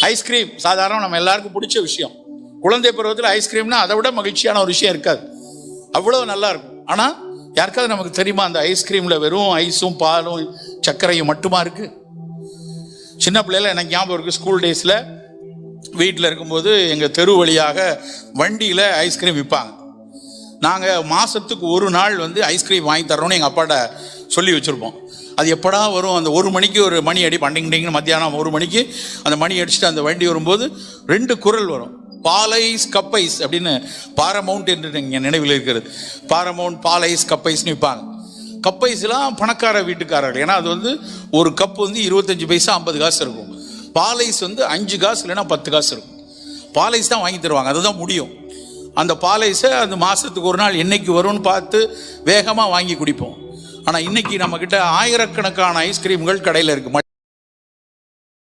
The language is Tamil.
ஐஸ்கிரீம் சாதாரண நம்ம எல்லாருக்கும் பிடிச்ச விஷயம். குழந்தை பருவத்தில் ஐஸ்கிரீம்னா அதை விட மகிழ்ச்சியான ஒரு விஷயம் இருக்காது, அவ்வளோ நல்லா இருக்கும். ஆனால் யாருக்காவது நமக்கு தெரியுமா அந்த ஐஸ்கிரீமில் வெறும் ஐஸும் பாலும் சர்க்கரையும் மட்டுமா இருக்கு? சின்ன பிள்ளைல எனக்கு ஞாபகம் இருக்குது, ஸ்கூல் டேஸில் வீட்டில் இருக்கும்போது எங்கள் தெரு வழியாக வண்டியில் ஐஸ்கிரீம் விற்பாங்க. நாங்கள் மாதத்துக்கு ஒரு நாள் வந்து ஐஸ்கிரீம் வாங்கி தர்றோன்னு எங்கள் அப்பாட்ட சொல்லி வச்சுருப்போம். அது எப்படா வரும், அந்த ஒரு மணிக்கு ஒரு மணி அடி பண்டிங் மத்தியானம் ஒரு மணிக்கு அந்த மணி அடிச்சுட்டு அந்த வண்டி வரும்போது 2 குரல் வரும், பாலைஸ் கப்பைஸ் அப்படின்னு. பாரமவுண்ட் என்று நீங்கள் நினைவில் இருக்கிறது, பாரமவுண்ட் பாலைஸ் கப்பைஸ்னு விற்பாங்க. கப்பைஸ்லாம் பணக்கார வீட்டுக்காரர்கள், ஏன்னா அது வந்து ஒரு கப்பு வந்து 25 பைசா 50 காசு இருக்கும். பாலைஸ் வந்து 5 காசு இல்லைன்னா 10 காசு இருக்கும். பாலைஸ் தான் வாங்கி தருவாங்க, அதுதான் முடியும். அந்த பாலைஸை அந்த மாதத்துக்கு ஒரு நாள் என்னைக்கு வரும்னு பார்த்து வேகமாக வாங்கி குடிப்போம். ஆனால் இன்னைக்கு நம்மக்கிட்ட ஆயிரக்கணக்கான ஐஸ்கிரீம்கள் கடையில் இருக்குது.